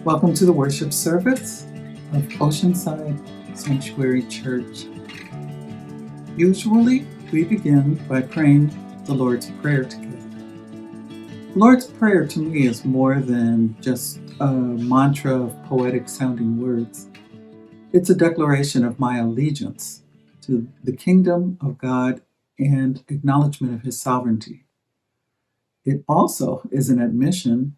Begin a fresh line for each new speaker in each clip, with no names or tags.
Welcome to the worship service of Oceanside Sanctuary Church. Usually, we begin by praying the Lord's Prayer together. The Lord's Prayer to me is more than just a mantra of poetic-sounding words. It's a declaration of my allegiance to the kingdom of God and acknowledgement of His sovereignty. It also is an admission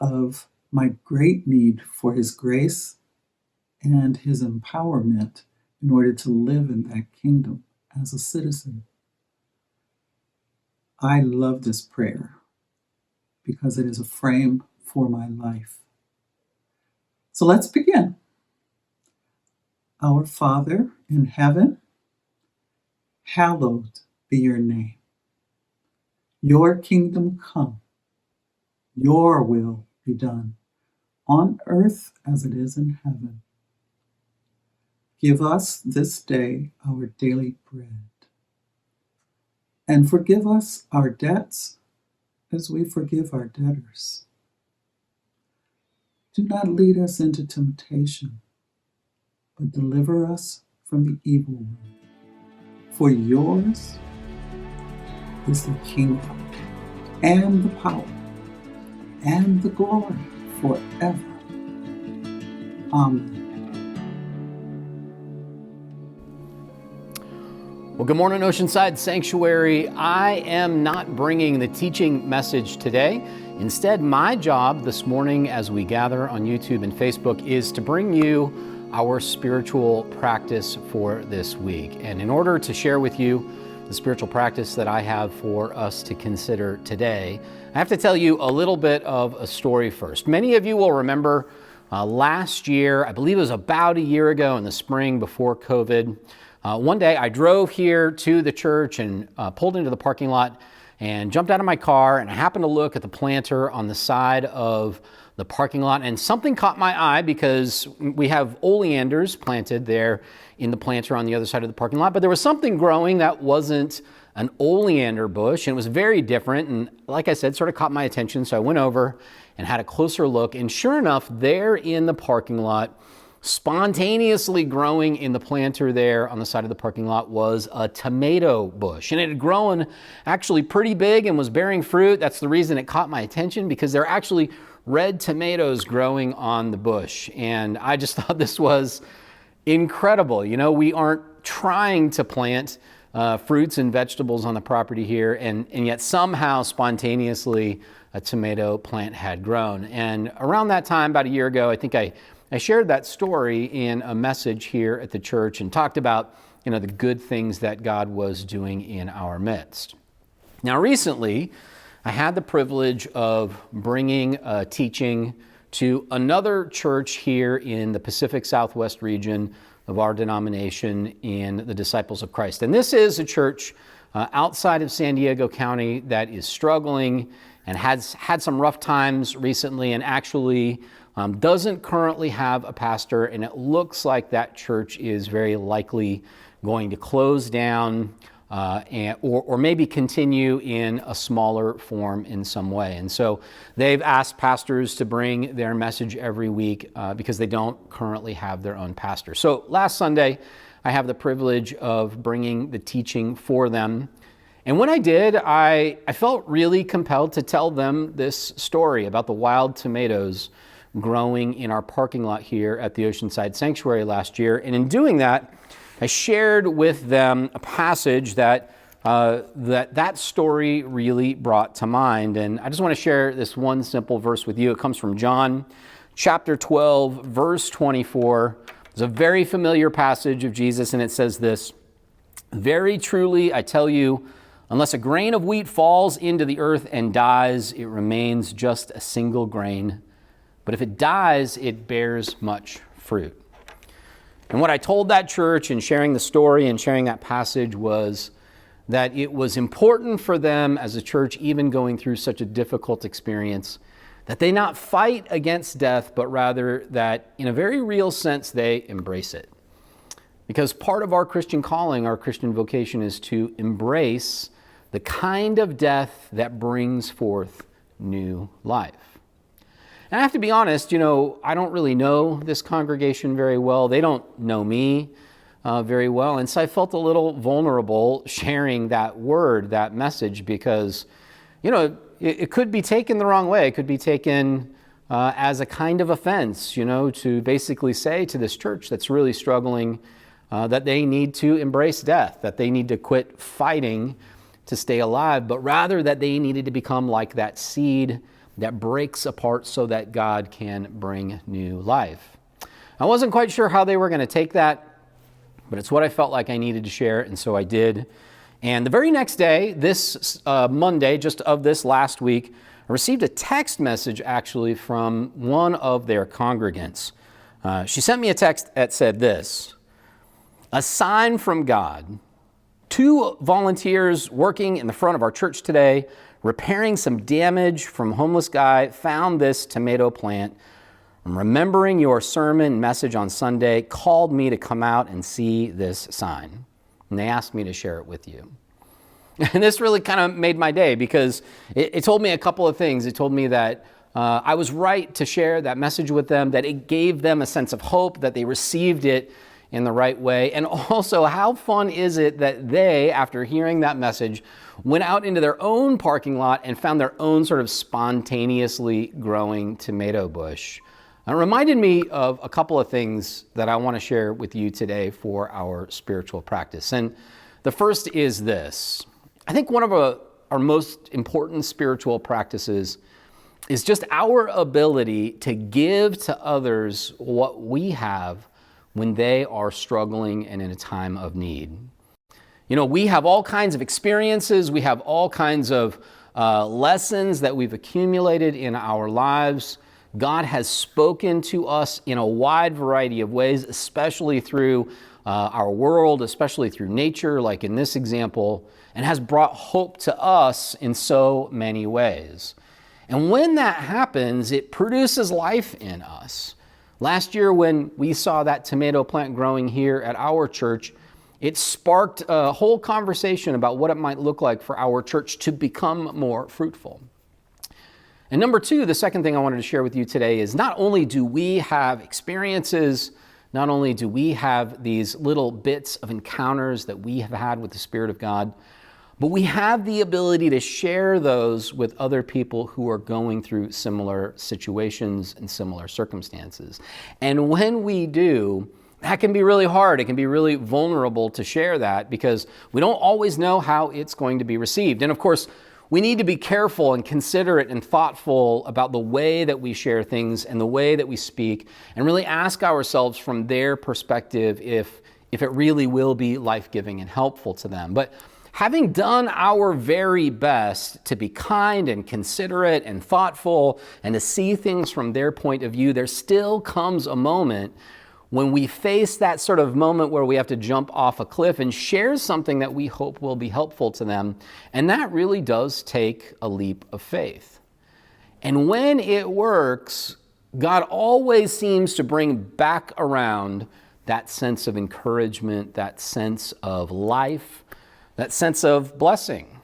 of my great need for His grace and His empowerment in order to live in that kingdom as a citizen. I love this prayer because it is a frame for my life. So let's begin. Our Father in heaven, hallowed be your name. Your kingdom come. Your will be done, on earth as it is in heaven. Give us this day our daily bread, and forgive us our debts as we forgive our debtors. Do not lead us into temptation, but deliver us from the evil one. For yours is the kingdom, and the power, and the glory forever. Amen.
Well, good morning, Oceanside Sanctuary. I am not bringing the teaching message today. Instead, my job this morning as we gather on YouTube and Facebook is to bring you our spiritual practice for this week. And in order to share with you the spiritual practice that I have for us to consider today, I have to tell you a little bit of a story first. Many of you will remember last year, I believe it was about a year ago in the spring before COVID, one day I drove here to the church and pulled into the parking lot and jumped out of my car, and I happened to look at the planter on the side of the parking lot, and something caught my eye because we have oleanders planted there in the planter on the other side of the parking lot, but there was something growing that wasn't an oleander bush, and it was very different, and like I said, sort of caught my attention, so I went over and had a closer look, and sure enough, there in the parking lot, spontaneously growing in the planter there on the side of the parking lot was a tomato bush. And it had grown actually pretty big and was bearing fruit. That's the reason it caught my attention, because there are actually red tomatoes growing on the bush. And I just thought this was incredible. You know, we aren't trying to plant fruits and vegetables on the property here, and yet somehow spontaneously a tomato plant had grown. And around that time, about a year ago, I think I shared that story in a message here at the church and talked about, the good things that God was doing in our midst. Now, recently, I had the privilege of bringing a teaching to another church here in the Pacific Southwest region of our denomination in the Disciples of Christ. And this is a church outside of San Diego County that is struggling and has had some rough times recently, and actually doesn't currently have a pastor, and it looks like that church is very likely going to close down or maybe continue in a smaller form in some way. And so they've asked pastors to bring their message every week because they don't currently have their own pastor. So last Sunday, I have the privilege of bringing the teaching for them. And when I did, I felt really compelled to tell them this story about the wild tomatoes growing in our parking lot here at the Oceanside Sanctuary last year. And in doing that, I shared with them a passage that story really brought to mind. And I just want to share this one simple verse with you. It comes from John chapter 12, verse 24. It's a very familiar passage of Jesus, and it says this: "Very truly, I tell you, unless a grain of wheat falls into the earth and dies, it remains just a single grain. But if it dies, it bears much fruit." And what I told that church in sharing the story and sharing that passage was that it was important for them as a church, even going through such a difficult experience, that they not fight against death, but rather that in a very real sense, they embrace it. Because part of our Christian calling, our Christian vocation, is to embrace the kind of death that brings forth new life. And I have to be honest, I don't really know this congregation very well. They don't know me very well. And so I felt a little vulnerable sharing that word, that message, because, it could be taken the wrong way. It could be taken as a kind of offense, to basically say to this church that's really struggling that they need to embrace death, that they need to quit fighting to stay alive, but rather that they needed to become like that seed that breaks apart so that God can bring new life. I wasn't quite sure how they were going to take that, but it's what I felt like I needed to share, and so I did. And the very next day, this Monday, just of this last week, I received a text message actually from one of their congregants. She sent me a text that said this: "A sign from God. 2 volunteers working in the front of our church today, repairing some damage from a homeless guy, found this tomato plant. I'm remembering your sermon message on Sunday, called me to come out and see this sign. And they asked me to share it with you." And this really kind of made my day, because it told me a couple of things. It told me that I was right to share that message with them, that it gave them a sense of hope, that they received it in the right way. And also, how fun is it that they, after hearing that message, went out into their own parking lot and found their own sort of spontaneously growing tomato bush. It reminded me of a couple of things that I want to share with you today for our spiritual practice. And the first is this. I think one of our most important spiritual practices is just our ability to give to others what we have when they are struggling and in a time of need. We have all kinds of experiences, we have all kinds of lessons that we've accumulated in our lives. God has spoken to us in a wide variety of ways, especially through our world, especially through nature, like in this example, and has brought hope to us in so many ways. And when that happens, it produces life in us. Last year, when we saw that tomato plant growing here at our church, it sparked a whole conversation about what it might look like for our church to become more fruitful. And number 2, the second thing I wanted to share with you today is not only do we have experiences, not only do we have these little bits of encounters that we have had with the Spirit of God, but we have the ability to share those with other people who are going through similar situations and similar circumstances. And when we do, that can be really hard. It can be really vulnerable to share that, because we don't always know how it's going to be received. And of course, we need to be careful and considerate and thoughtful about the way that we share things and the way that we speak, and really ask ourselves from their perspective if it really will be life-giving and helpful to them. But having done our very best to be kind and considerate and thoughtful and to see things from their point of view, there still comes a moment when we face that sort of moment where we have to jump off a cliff and share something that we hope will be helpful to them. And that really does take a leap of faith. And when it works, God always seems to bring back around that sense of encouragement, that sense of life, that sense of blessing.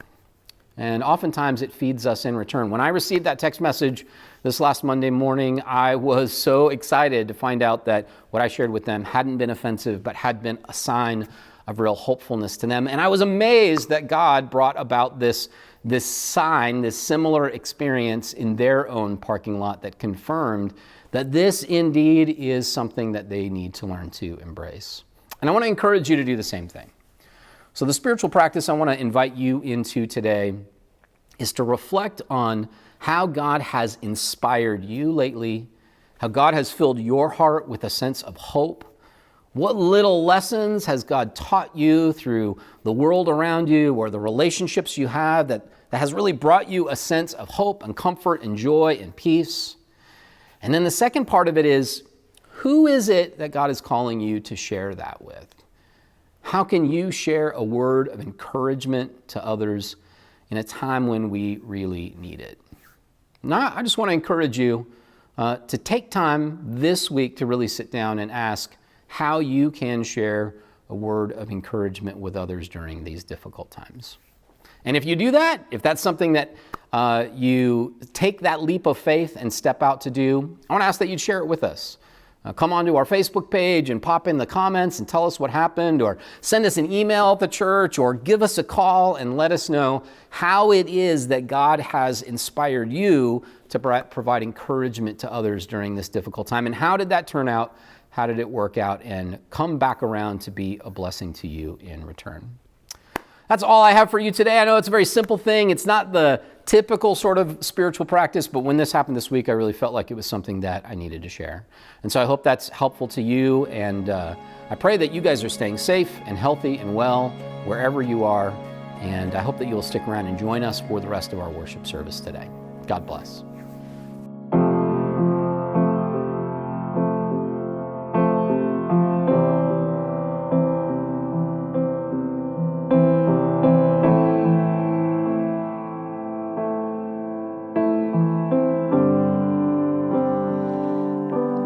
And oftentimes it feeds us in return. When I received that text message this last Monday morning, I was so excited to find out that what I shared with them hadn't been offensive, but had been a sign of real hopefulness to them. And I was amazed that God brought about this sign, this similar experience in their own parking lot that confirmed that this indeed is something that they need to learn to embrace. And I want to encourage you to do the same thing. So the spiritual practice I want to invite you into today is to reflect on how God has inspired you lately, how God has filled your heart with a sense of hope. What little lessons has God taught you through the world around you or the relationships you have that has really brought you a sense of hope and comfort and joy and peace? And then the second part of it is, who is it that God is calling you to share that with? How can you share a word of encouragement to others in a time when we really need it? Now, I just want to encourage you to take time this week to really sit down and ask how you can share a word of encouragement with others during these difficult times. And if you do that, if that's something that you take that leap of faith and step out to do, I want to ask that you'd share it with us. Come onto our Facebook page and pop in the comments and tell us what happened, or send us an email at the church, or give us a call and let us know how it is that God has inspired you to provide encouragement to others during this difficult time. And how did that turn out? How did it work out and come back around to be a blessing to you in return? That's all I have for you today. I know it's a very simple thing. It's not the typical sort of spiritual practice, but when this happened this week, I really felt like it was something that I needed to share. And so I hope that's helpful to you. And I pray that you guys are staying safe and healthy and well wherever you are. And I hope that you'll stick around and join us for the rest of our worship service today. God bless.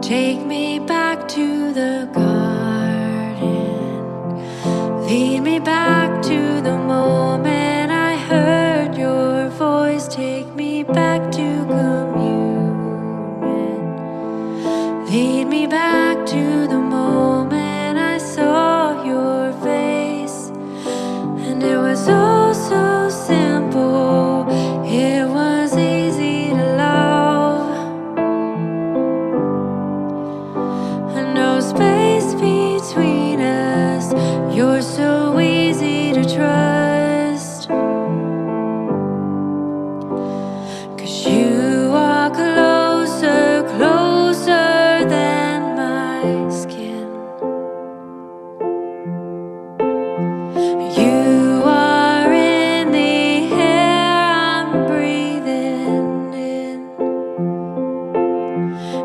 Take me back to the garden. Lead me back to the moment I heard your voice. Take me back to communion. Lead me back to the moment I saw your face. And it was all so simple. It was easy to love. Space between us, you're so easy to trust. 'Cause you are closer, closer than my skin. You are in the air I'm breathing in.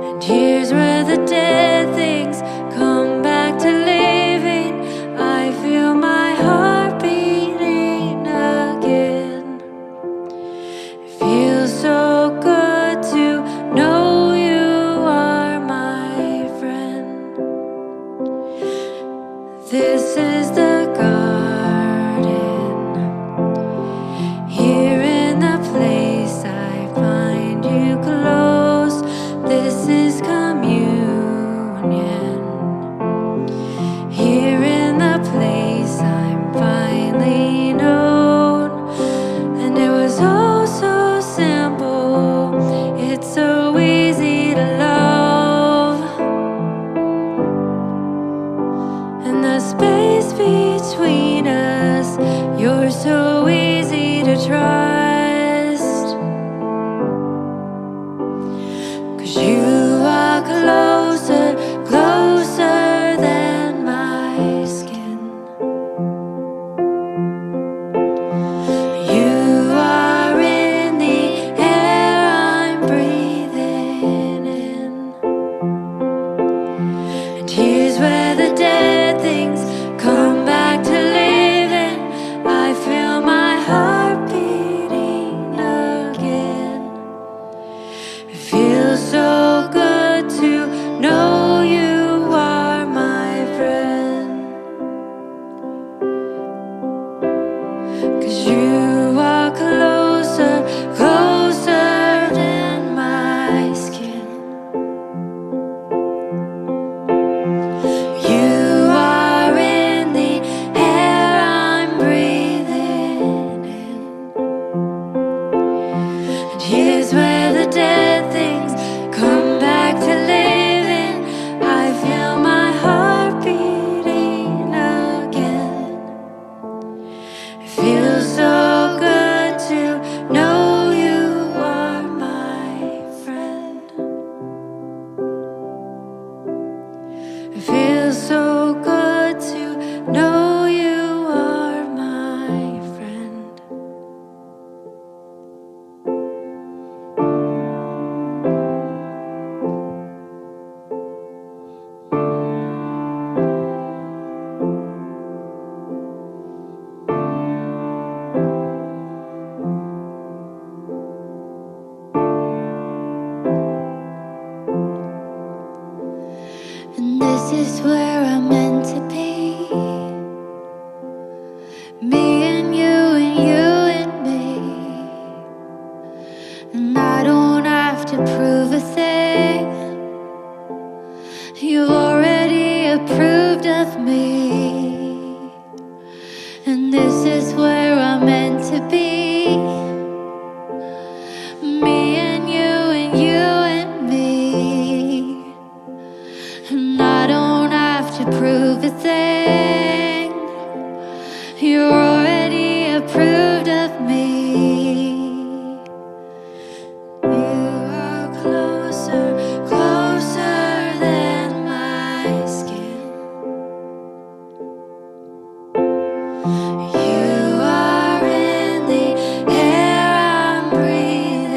And here's where the dead things come back to living. I feel my heart beating again. It feels so good to know you are my friend. This is the garden. Here in the place I find you close. This is communion. Here in the place I'm finally known. And it was all so simple. It's so easy to love. And the space between us, you're so easy to trust. 'Cause you are closer, closer than my skin. You are in the air I'm breathing in. And here's where the dead things come back to living. I feel my heart beating again. It feels so good to know you are my friend. 'Cause you are closer, closer than my skin. You are in the air I'm breathing in. And here's where the dead things come back to living. I feel my heart beating again. It feels so good to know you are my friend. It feels so good to know you are my friend. And this is what approved of me. And this is where I'm meant to be. Me and you and me. And I don't have to prove a thing. You're already approved of me. You are closer, closer than my skin. You are in the air I'm breathing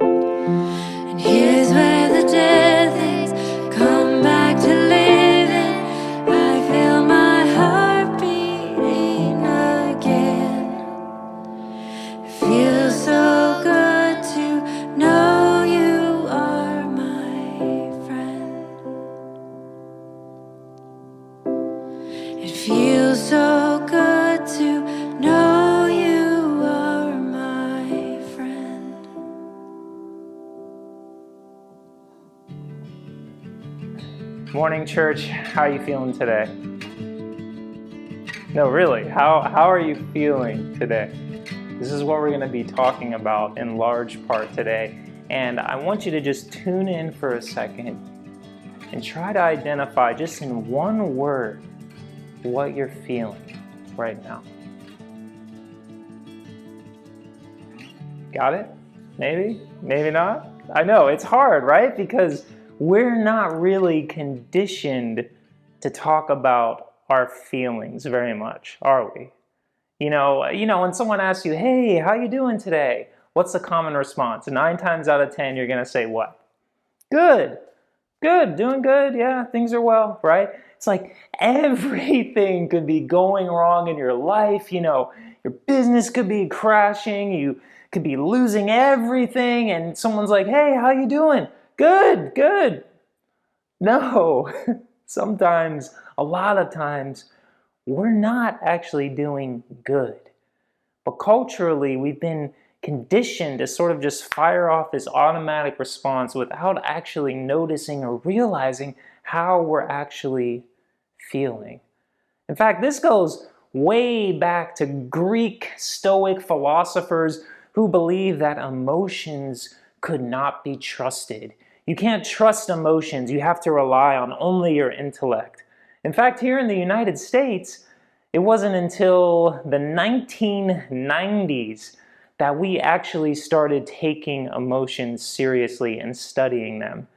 in. And here's where the dead things come back to living. I feel my heart beating again. It feels so good to know you are my friend. It feels so good to know you are my friend.
Morning, church. How are you feeling today? No, really, how are you feeling today? This is what we're going to be talking about in large part today. And I want you to just tune in for a second and try to identify just in one word what you're feeling right now. Got it? Maybe? Maybe not? I know, it's hard, right? Because we're not really conditioned to talk about our feelings very much, are we? You know, when someone asks you, hey, how you doing today? What's the common response? 9 times out of 10, you're going to say what? Good, doing good, yeah, things are well, right? It's like everything could be going wrong in your life, your business could be crashing, you could be losing everything, and someone's like, hey, how you doing? Good. No, sometimes, a lot of times, we're not actually doing good. But culturally, we've been conditioned to sort of just fire off this automatic response without actually noticing or realizing how we're actually feeling. In fact, this goes way back to Greek Stoic philosophers who believed that emotions could not be trusted. You can't trust emotions. You have to rely on only your intellect. In fact, here in the United States, it wasn't until the 1990s that we actually started taking emotions seriously and studying them.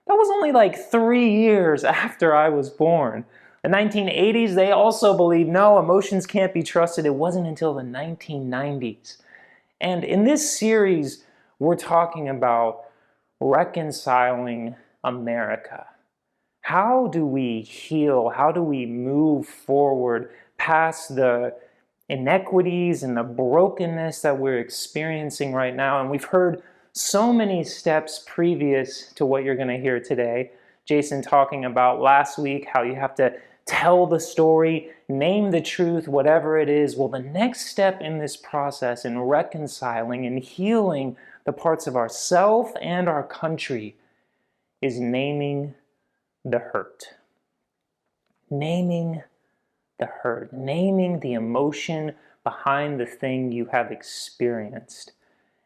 That was only like 3 years after I was born. The 1980s, they also believed, no, emotions can't be trusted. It wasn't until the 1990s. And in this series, we're talking about Reconciling America. How do we heal? How do we move forward past the inequities and the brokenness that we're experiencing right now? And we've heard so many steps previous to what you're going to hear today. Jason talking about last week how you have to tell the story, name the truth, whatever it is. Well, the next step in this process in reconciling and healing the parts of ourself and our country is naming the hurt. Naming the hurt. Naming the emotion behind the thing you have experienced.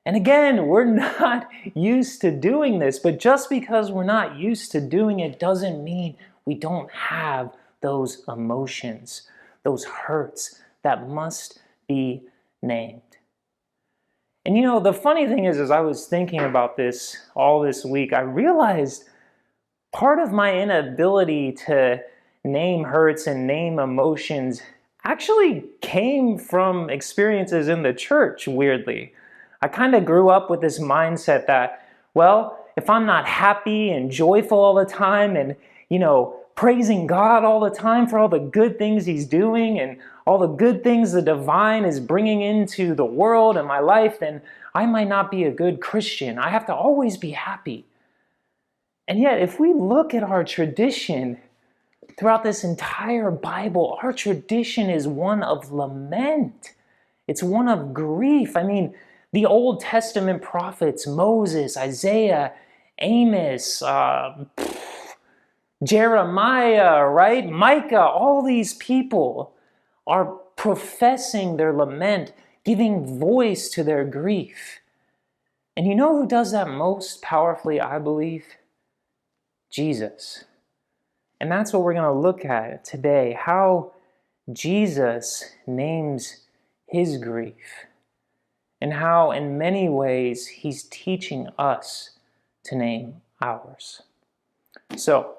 And again, we're not used to doing this, but just because we're not used to doing it doesn't mean we don't have those emotions, those hurts that must be named. And the funny thing is, as I was thinking about this all this week, I realized part of my inability to name hurts and name emotions actually came from experiences in the church, weirdly. I kind of grew up with this mindset that, well, if I'm not happy and joyful all the time and, praising God all the time for all the good things He's doing and all the good things the divine is bringing into the world and my life, then I might not be a good Christian. I have to always be happy. And yet, if we look at our tradition throughout this entire Bible, our tradition is one of lament. It's one of grief. I mean, the Old Testament prophets, Moses, Isaiah, Amos, Jeremiah, right? Micah, all these people are professing their lament, giving voice to their grief. And you know who does that most powerfully, I believe? Jesus. And that's what we're going to look at today, how Jesus names his grief, and how in many ways he's teaching us to name ours. So,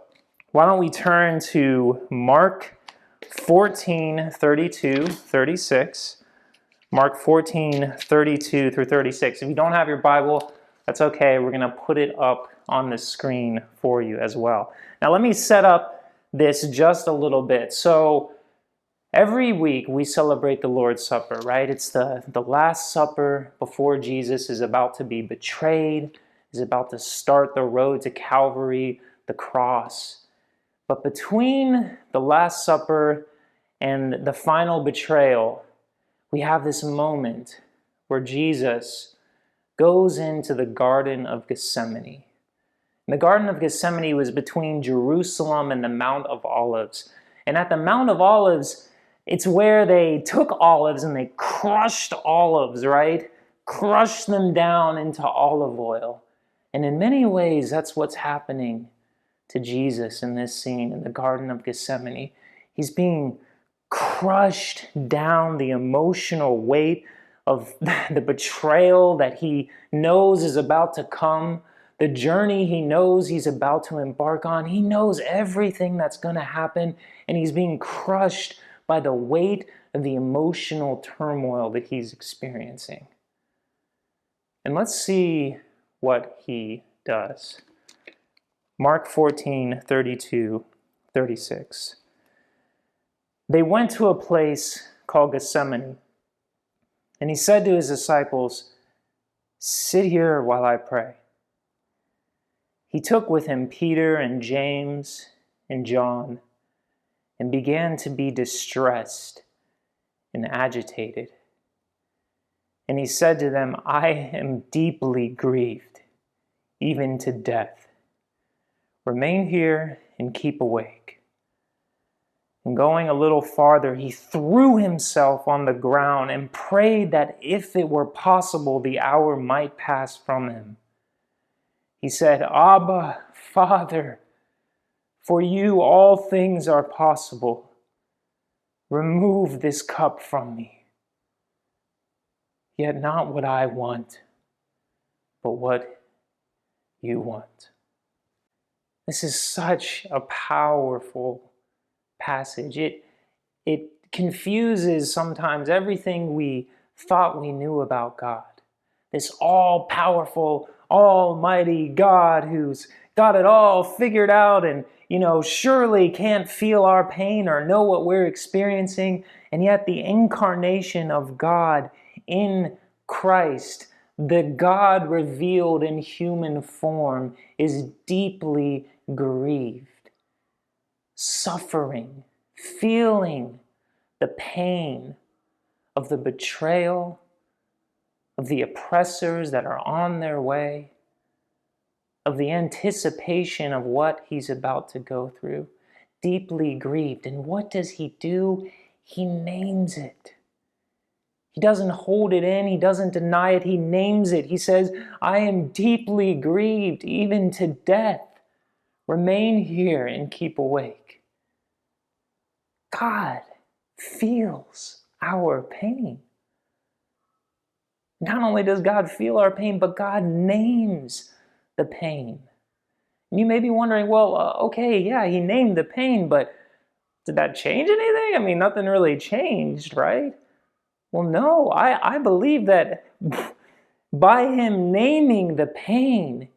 why don't we turn to Mark 14:32-36. Mark 14:32-36. If you don't have your Bible, that's okay. We're going to put it up on the screen for you as well. Now let me set up this just a little bit. So every week we celebrate the Lord's Supper, right? It's the Last Supper before Jesus is about to be betrayed, is about to start the road to Calvary, the cross. But between the Last Supper and the final betrayal, we have this moment where Jesus goes into the Garden of Gethsemane. And the Garden of Gethsemane was between Jerusalem and the Mount of Olives. And at the Mount of Olives, it's where they took olives and they crushed olives, right? Crushed them down into olive oil. And in many ways, that's what's happening to Jesus in this scene in the Garden of Gethsemane. He's being crushed down, the emotional weight of the betrayal that he knows is about to come, the journey he knows he's about to embark on. He knows everything that's going to happen, and he's being crushed by the weight of the emotional turmoil that he's experiencing. And let's see what he does. Mark 14:32-36. They went to a place called Gethsemane, and he said to his disciples, "Sit here while I pray." He took with him Peter and James and John and began to be distressed and agitated. And he said to them, "I am deeply grieved, even to death. Remain here and keep awake." And going a little farther, he threw himself on the ground and prayed that if it were possible, the hour might pass from him. He said, "Abba, Father, for you all things are possible. Remove this cup from me. Yet not what I want, but what you want." This is such a powerful passage. It confuses sometimes everything we thought we knew about God. This all-powerful, almighty God who's got it all figured out and, surely can't feel our pain or know what we're experiencing. And yet the incarnation of God in Christ, the God revealed in human form, is deeply grieved, suffering, feeling the pain of the betrayal, of the oppressors that are on their way, of the anticipation of what he's about to go through, deeply grieved. And what does he do? He names it. He doesn't hold it in. He doesn't deny it. He names it. He says, "I am deeply grieved, even to death. Remain here and keep awake." God feels our pain. Not only does God feel our pain, but God names the pain. And you may be wondering, well, okay, yeah, he named the pain, but did that change anything? I mean, nothing really changed, right? Well, no, I believe that by him naming the pain,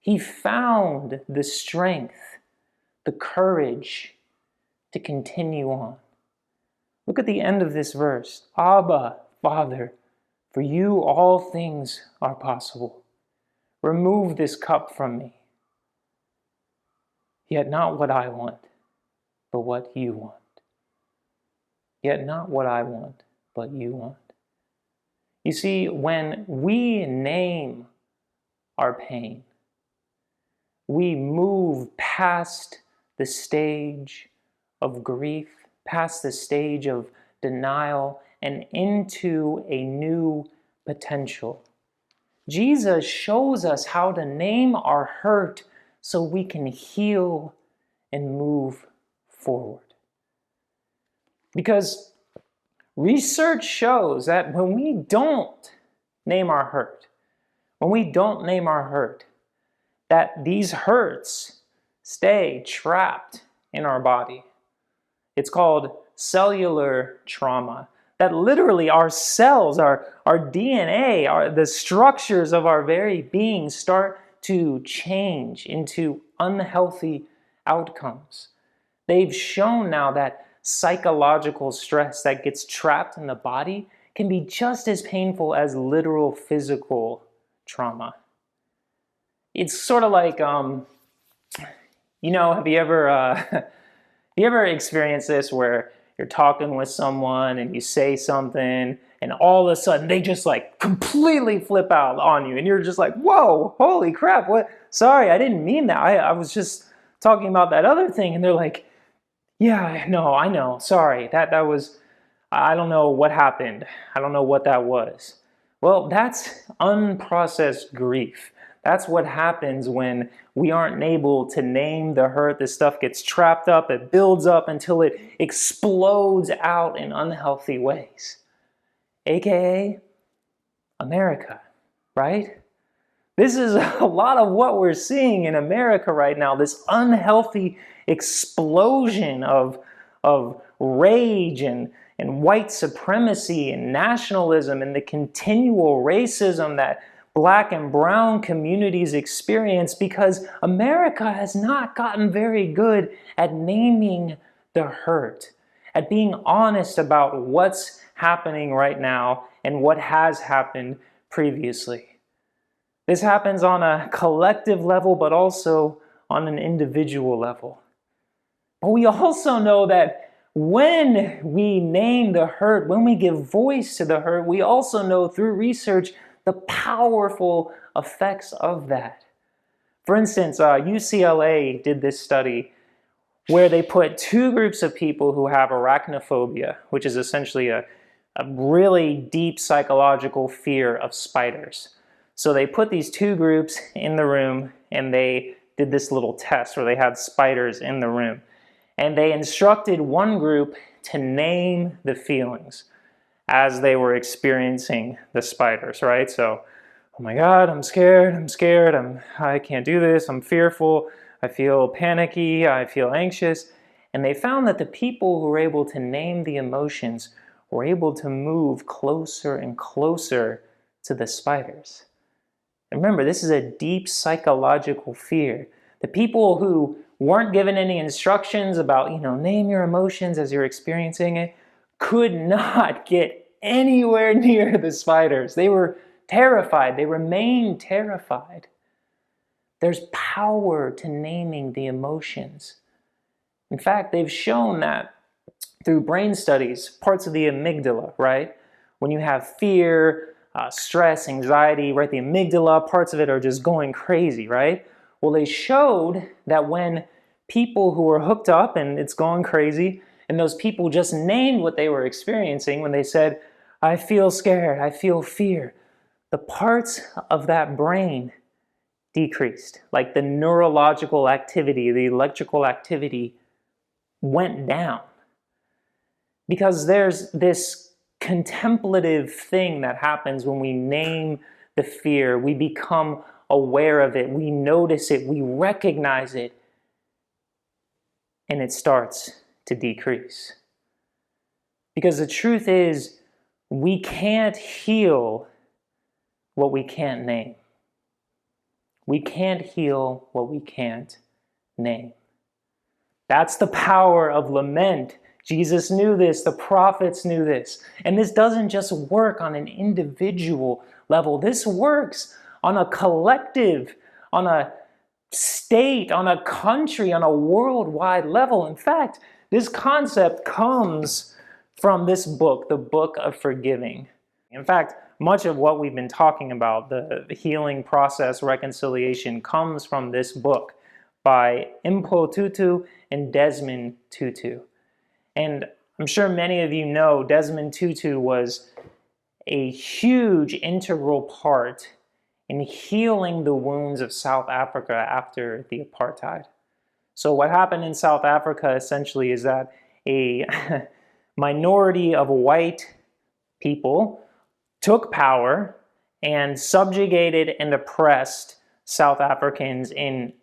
he found the strength, the courage to continue on. Look at the end of this verse. "Abba, Father, for you all things are possible. Remove this cup from me. Yet not what I want, but what you want. Yet not what I want, but you want." You see, when we name our pain, we move past the stage of grief, past the stage of denial, and into a new potential. Jesus shows us how to name our hurt so we can heal and move forward. Because research shows that when we don't name our hurt, that these hurts stay trapped in our body. It's called cellular trauma. That literally our cells, our DNA, the structures of our very being start to change into unhealthy outcomes. They've shown now that psychological stress that gets trapped in the body can be just as painful as literal physical trauma. It's sort of like, have you ever experienced this where you're talking with someone and you say something and all of a sudden they just like completely flip out on you and you're just like, whoa, holy crap, what? Sorry, I didn't mean that. I was just talking about that other thing. And they're like, yeah, no, I know, sorry, that was, I don't know what happened. I don't know what that was. Well, that's unprocessed grief. That's what happens when we aren't able to name the hurt. This stuff gets trapped up, it builds up until it explodes out in unhealthy ways. AKA America, right? This is a lot of what we're seeing in America right now, this unhealthy explosion of rage and white supremacy and nationalism and the continual racism that Black and brown communities experience because America has not gotten very good at naming the hurt, at being honest about what's happening right now and what has happened previously. This happens on a collective level, but also on an individual level. But we also know that when we name the hurt, when we give voice to the hurt, we also know through research the powerful effects of that. For instance, UCLA did this study where they put two groups of people who have arachnophobia, which is essentially a really deep psychological fear of spiders. So they put these two groups in the room and they did this little test where they had spiders in the room. And they instructed one group to name the feelings as they were experiencing the spiders, right? So, oh my God, I'm scared, I can't do this, I'm fearful, I feel panicky, I feel anxious. And they found that the people who were able to name the emotions were able to move closer and closer to the spiders. And remember, this is a deep psychological fear. The people who weren't given any instructions about, name your emotions as you're experiencing it, could not get anywhere near the spiders. They were terrified. They remained terrified. There's power to naming the emotions. In fact, they've shown that through brain studies, parts of the amygdala, right? When you have fear, stress, anxiety, right? The amygdala, parts of it are just going crazy, right? Well, they showed that when people who were hooked up and it's going crazy, and those people just named what they were experiencing when they said, I feel scared, I feel fear, the parts of that brain decreased. Like the neurological activity, the electrical activity went down. Because there's this contemplative thing that happens when we name the fear. We become aware of it, we notice it, we recognize it, and it starts to decrease. Because the truth is, we can't heal what we can't name. We can't heal what we can't name. That's the power of lament. Jesus knew this, the prophets knew this. And this doesn't just work on an individual level. This works on a collective, on a state, on a country, on a worldwide level. In fact, this concept comes from this book, the Book of Forgiving. In fact, much of what we've been talking about, the healing process, reconciliation, comes from this book. by Impo Tutu and Desmond Tutu. And I'm sure many of you know Desmond Tutu was a huge integral part in healing the wounds of South Africa after the apartheid. So what happened in South Africa essentially is that a minority of white people took power and subjugated and oppressed South Africans in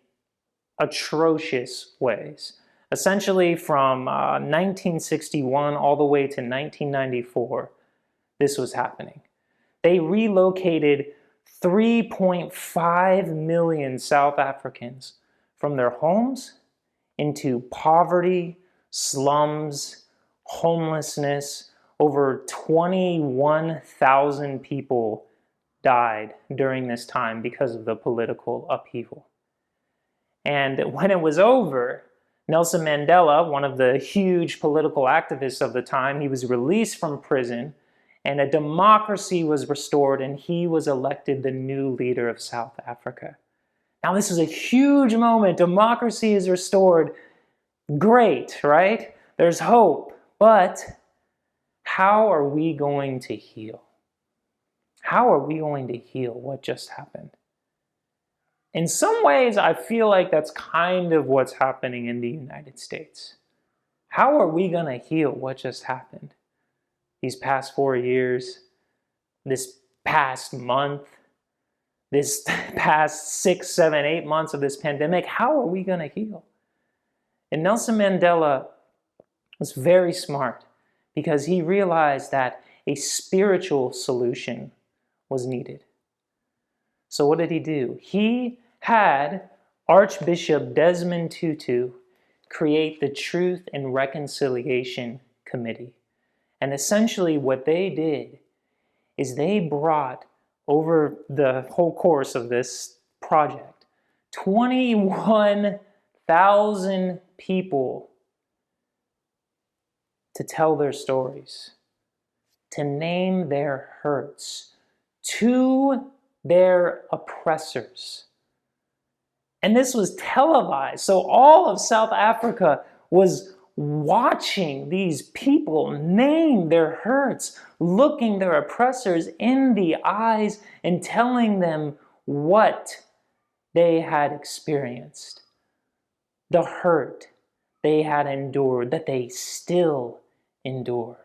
atrocious ways. Essentially from 1961 all the way to 1994, this was happening. They relocated 3.5 million South Africans from their homes into poverty, slums, homelessness. Over 21,000 people died during this time because of the political upheaval. And when it was over, Nelson Mandela, one of the huge political activists of the time, he was released from prison and a democracy was restored and he was elected the new leader of South Africa. Now this is a huge moment. Democracy is restored. Great, right? There's hope. But how are we going to heal? How are we going to heal what just happened? In some ways, I feel like that's kind of what's happening in the United States. How are we going to heal what just happened? These past 4 years, this past month, this past 6, 7, 8 months of this pandemic, how are we going to heal? And Nelson Mandela was very smart because he realized that a spiritual solution was needed. So what did he do? He had Archbishop Desmond Tutu create the Truth and Reconciliation Committee. And essentially what they did is they brought, over the whole course of this project, 21,000 people to tell their stories, to name their hurts to their oppressors. And this was televised. So all of South Africa was watching these people name their hurts, looking their oppressors in the eyes and telling them what they had experienced, the hurt they had endured, that they still endure.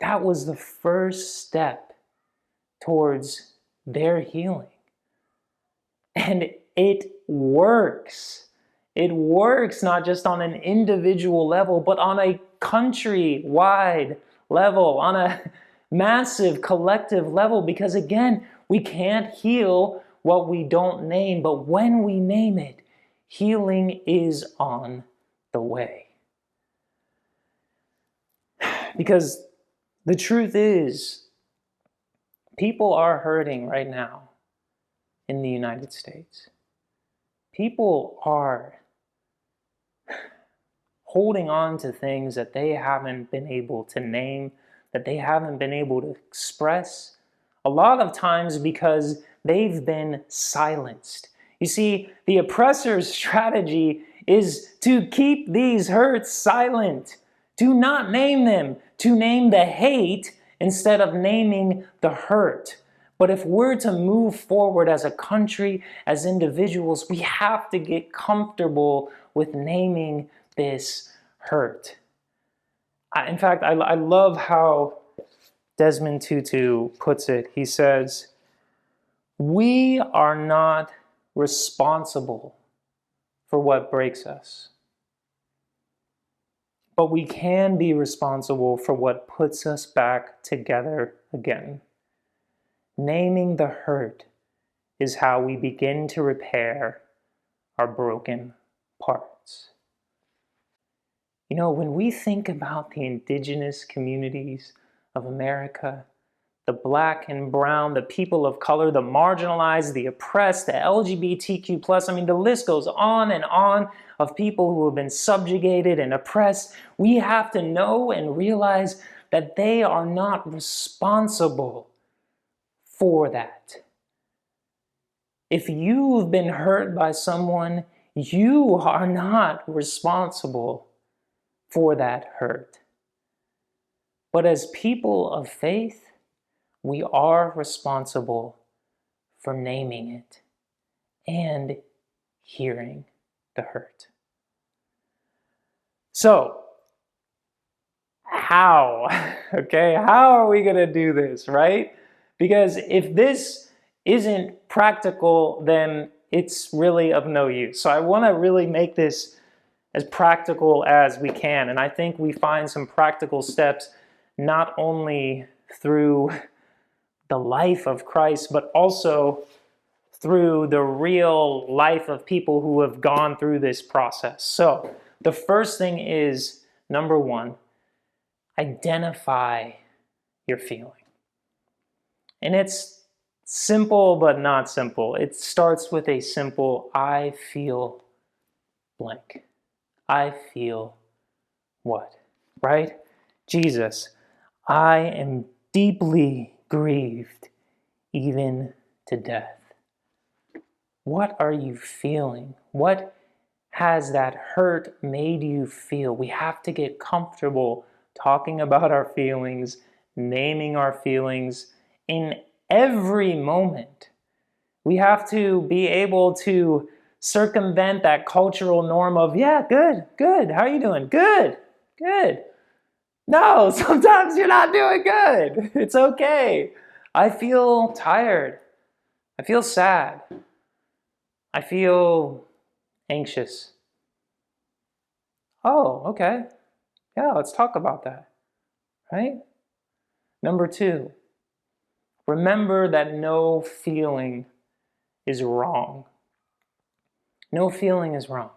That was the first step towards their healing. And it works. It works not just on an individual level, but on a country-wide level, on a massive collective level, because again, we can't heal what we don't name, but when we name it, healing is on the way. Because the truth is, people are hurting right now in the United States. People are holding on to things that they haven't been able to name, that they haven't been able to express, a lot of times because they've been silenced. You see, the oppressor's strategy is to keep these hurts silent, to not name them, to name the hate instead of naming the hurt. But if we're to move forward as a country, as individuals, we have to get comfortable with naming this hurt. In fact, I love how Desmond Tutu puts it. He says, "We are not responsible for what breaks us, but we can be responsible for what puts us back together again. Naming the hurt is how we begin to repair our broken parts." You know, when we think about the indigenous communities of America, the black and brown, the people of color, the marginalized, the oppressed, the LGBTQ+, I mean, the list goes on and on of people who have been subjugated and oppressed, we have to know and realize that they are not responsible for that. If you've been hurt by someone, you are not responsible for that hurt. But as people of faith, we are responsible for naming it and hearing the hurt. So, how? Okay, how are we going to do this, right? Because if this isn't practical, then it's really of no use. So I want to really make this as practical as we can. And I think we find some practical steps not only through the life of Christ, but also through the real life of people who have gone through this process. So the first thing is, number one, identify your feeling. And it's simple, but not simple. It starts with a simple, I feel blank. I feel what? Right? Jesus, I am deeply grieved, even to death. What are you feeling? What has that hurt made you feel? We have to get comfortable talking about our feelings, naming our feelings in every moment. We have to be able to circumvent that cultural norm of, yeah, good, how are you doing? Good. No, sometimes you're not doing good. It's okay. I feel tired. I feel sad. I feel anxious. Oh, okay. Yeah, let's talk about that, right? Number two, remember that no feeling is wrong. No feeling is wrong,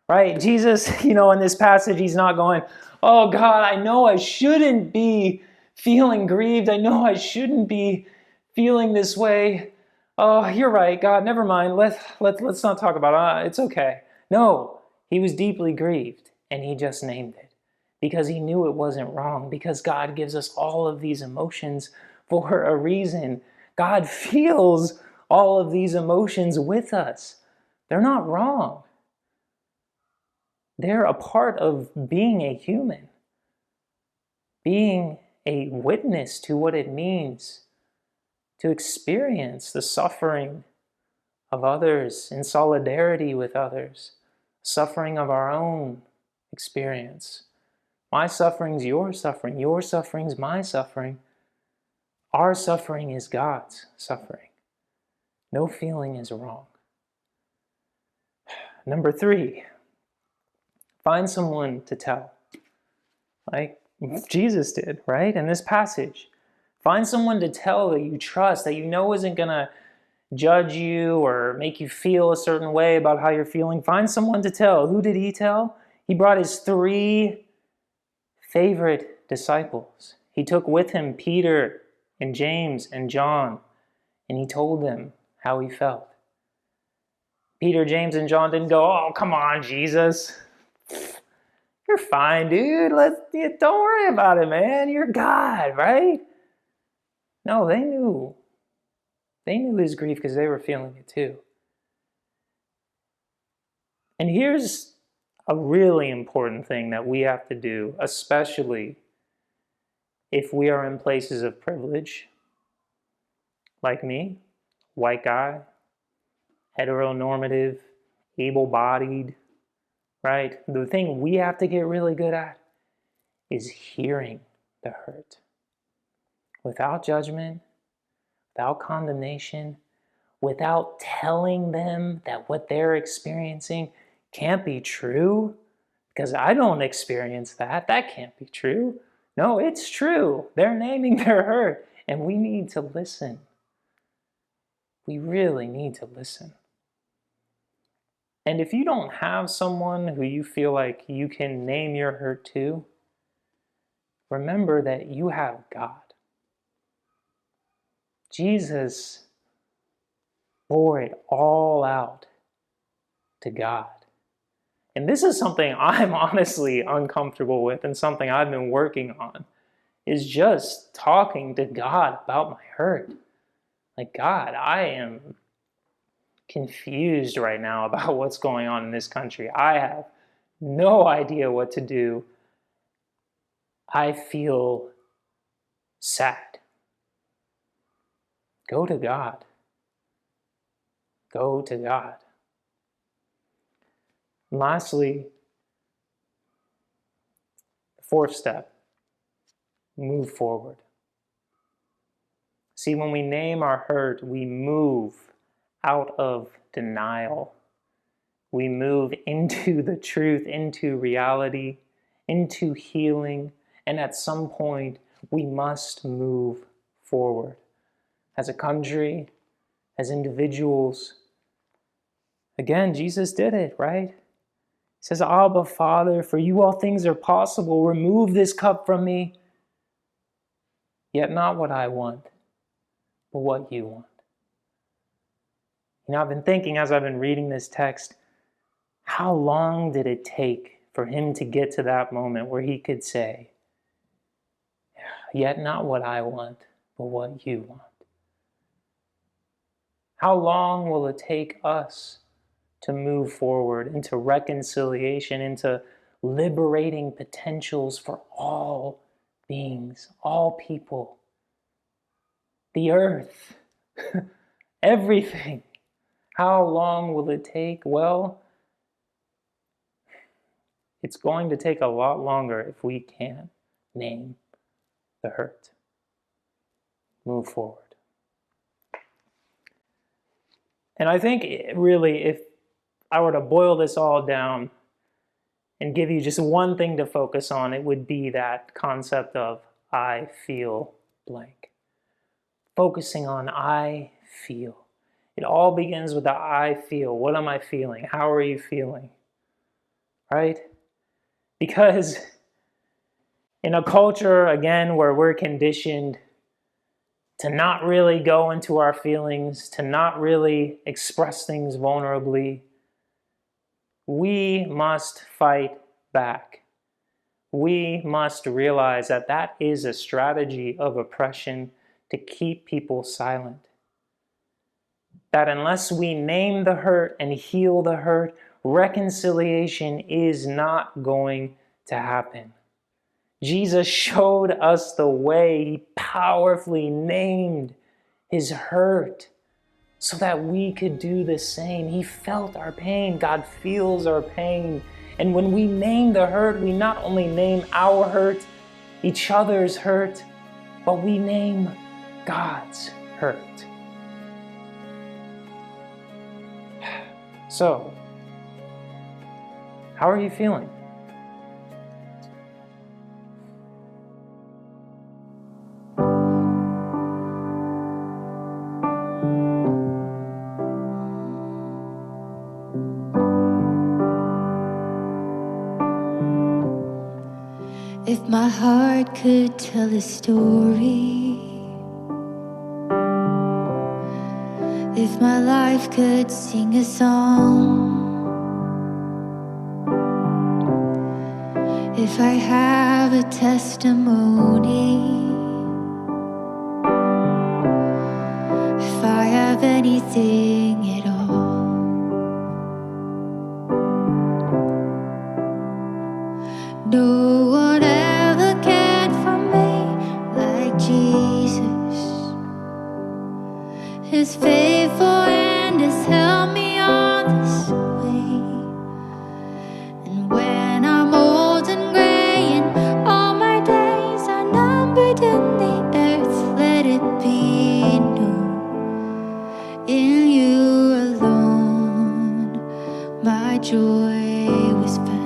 right? Jesus, in this passage, he's not going, oh God, I know I shouldn't be feeling grieved. I know I shouldn't be feeling this way. Oh, you're right, God, never mind. Let's not talk about it. It's okay. No, he was deeply grieved, and he just named it because he knew it wasn't wrong, because God gives us all of these emotions for a reason. God feels all of these emotions with us. They're not wrong. They're a part of being a human, being a witness to what it means to experience the suffering of others in solidarity with others, suffering of our own experience. My suffering's your suffering's my suffering. Our suffering is God's suffering. No feeling is wrong. Number three, find someone to tell, like Jesus did, right? In this passage, find someone to tell that you trust, that you know isn't going to judge you or make you feel a certain way about how you're feeling. Find someone to tell. Who did he tell? He brought his three favorite disciples. He took with him Peter and James and John, and he told them how he felt. Peter, James, and John didn't go, oh, come on, Jesus. You're fine, dude. Don't worry about it, man. You're God, right? No, they knew. They knew his grief because they were feeling it too. And here's a really important thing that we have to do, especially if we are in places of privilege, like me, white guy, heteronormative, able-bodied, right? The thing we have to get really good at is hearing the hurt without judgment, without condemnation, without telling them that what they're experiencing can't be true, because I don't experience that. That can't be true. No, it's true. They're naming their hurt, and we need to listen. We really need to listen. And if you don't have someone who you feel like you can name your hurt to, remember that you have God. Jesus bore it all out to God. And this is something I'm honestly uncomfortable with, and something I've been working on, is just talking to God about my hurt. Like, God, I am confused right now about what's going on in this country. I have no idea what to do. I feel sad. Go to God. Go to God. And lastly, the fourth step, move forward. See, when we name our hurt, we move out of denial. We move into the truth, into reality, into healing, and at some point, we must move forward. As a country, as individuals. Again, Jesus did it, right? He says, Abba, Father, for you all things are possible. Remove this cup from me. Yet not what I want, but what you want. You know, I've been thinking as I've been reading this text, how long did it take for him to get to that moment where he could say, yet not what I want, but what you want? How long will it take us to move forward into reconciliation, into liberating potentials for all beings, all people, the earth, everything? How long will it take? Well, it's going to take a lot longer if we can't name the hurt. Move forward. And I think really, if I were to boil this all down and give you just one thing to focus on, it would be that concept of I feel blank. Focusing on I feel. It all begins with the I feel. What am I feeling? How are you feeling? Right? Because in a culture, again, where we're conditioned to not really go into our feelings, to not really express things vulnerably, we must fight back. We must realize that that is a strategy of oppression to keep people silent. That unless we name the hurt and heal the hurt, reconciliation is not going to happen. Jesus showed us the way. He powerfully named his hurt so that we could do the same. He felt our pain. God feels our pain. And when we name the hurt, we not only name our hurt, each other's hurt, but we name God's hurt. So, how are you feeling?
If my heart could tell a story, if my life could sing a song, if I have a testimony, if I have anything at all, no one ever cared for me like Jesus. His faithful hand has held me all this way. And when I'm old and gray and all my days are numbered in the earth, let it be known, in you alone my joy was found.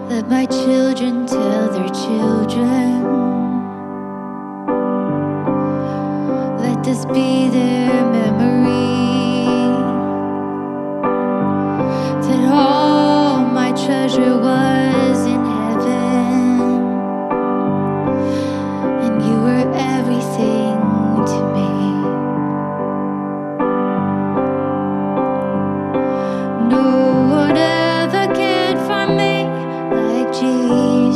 Let my children tell their children. Let this be their memory, that all my treasure was in heaven, and you were everything to me. No one ever cared for me like Jesus.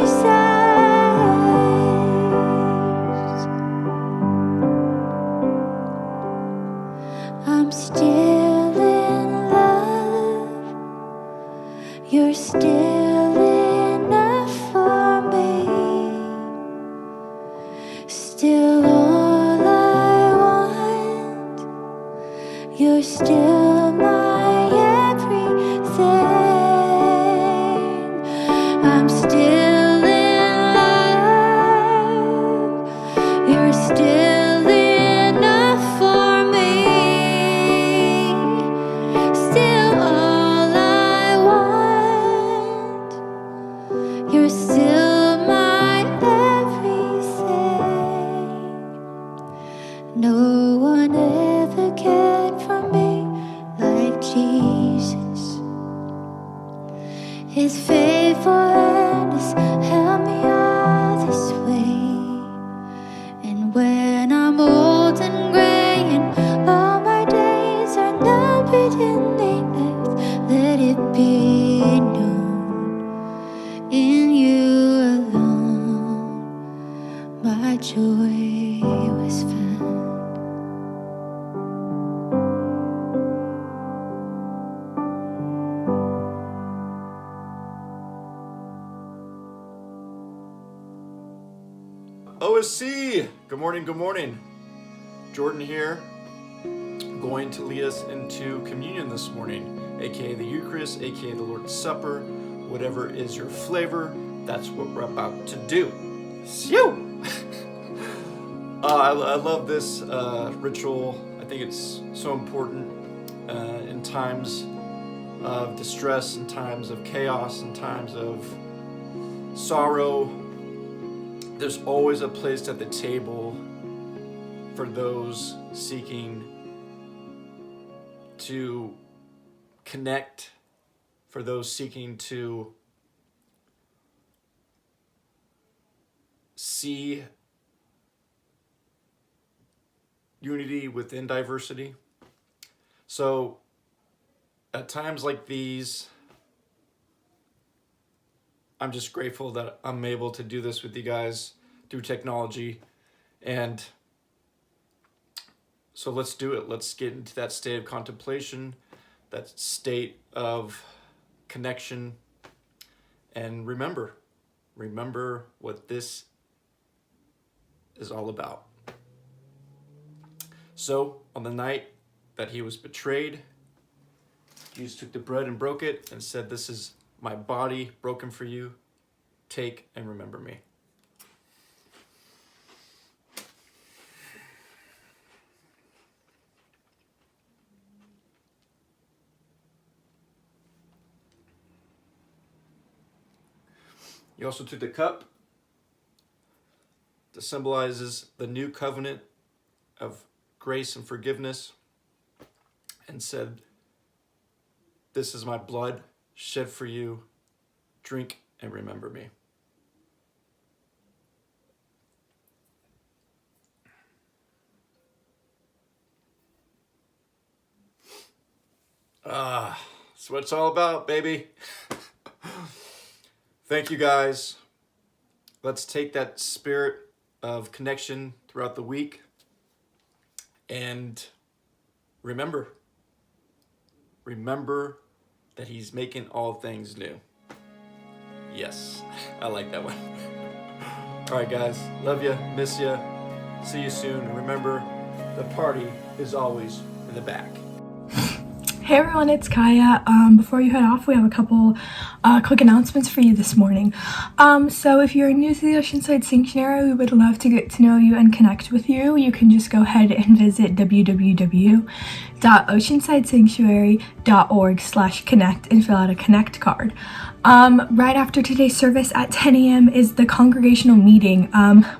says, I'm still in love. You're still enough for me. Still all I want. You're still my everything. I'm still in love. You're still enough for me. Still all I want. You're still my everything. No one ever cared for me like Jesus. His faithfulness held me all this way. And when I'm old and gray and all my days are numbered in the earth, let it be known in you alone my joy was found.
OSC! Good morning, good morning. Jordan here, going to lead us into communion this morning, aka the Eucharist, aka the Lord's Supper. Whatever is your flavor, that's what we're about to do. Phew! I love this ritual. I think it's so important in times of distress, in times of chaos, in times of sorrow. There's always a place at the table for those seeking to connect, for those seeking to see unity within diversity. So at times like these, I'm just grateful that I'm able to do this with you guys through technology. And so let's do it. Let's get into that state of contemplation, that state of connection, and remember what this is all about. So on the night that he was betrayed, Jesus took the bread and broke it and said, "This is my body broken for you. Take and remember me." He also took the cup that symbolizes the new covenant of grace and forgiveness and said, "This is my blood shed for you. Drink and remember me." That's what it's all about, baby. Thank you, guys. Let's take that spirit of connection throughout the week and remember that he's making all things new. Yes, I like that one. All right, guys. Love you. Miss you. See you soon. And remember, the party is always in the back.
Hey everyone, it's Kaya. Before you head off, we have a couple quick announcements for you this morning. So if you're new to the Oceanside Sanctuary, we would love to get to know you and connect with you. You can just go ahead and visit www.oceansidesanctuary.org/connect and fill out a connect card. Right after today's service at 10 a.m. is the congregational meeting.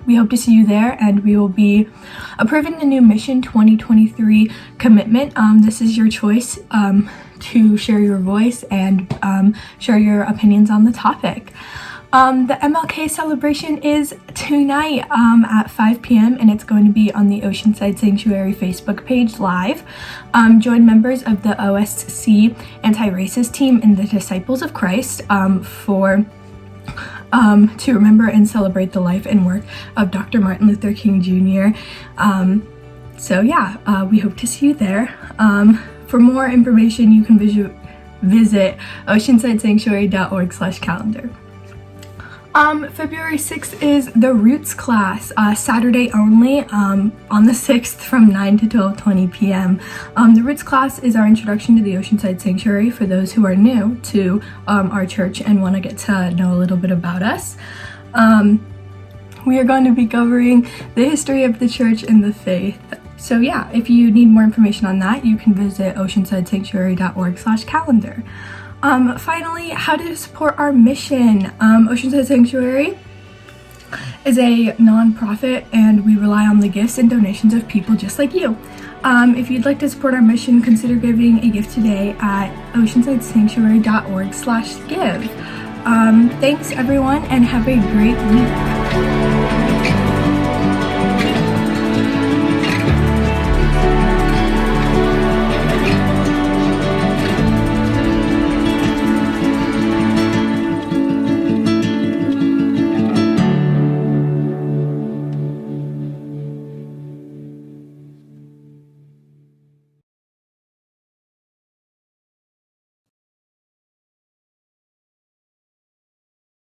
We hope to see you there, and we will be approving the new Mission 2023 commitment. This is your choice to share your voice and share your opinions on the topic. The MLK celebration is tonight at 5 p.m. and it's going to be on the Oceanside Sanctuary Facebook page live. Join members of the OSC anti-racist team and the Disciples of Christ for to remember and celebrate the life and work of Dr. Martin Luther King Jr. We hope to see you there. For more information, you can visit oceansidesanctuary.org/calendar. February 6th is the Roots class, Saturday only, on the 6th from 9 to 12:20 p.m. The Roots class is our introduction to the Oceanside Sanctuary for those who are new to our church and want to get to know a little bit about us. We are going to be covering the history of the church and the faith. So yeah, if you need more information on that, you can visit oceansidesanctuary.org/calendar. Finally, how to support our mission. Oceanside Sanctuary is a non-profit and we rely on the gifts and donations of people just like you. If you'd like to support our mission, consider giving a gift today at oceansidesanctuary.org/give. Thanks everyone and have a great week.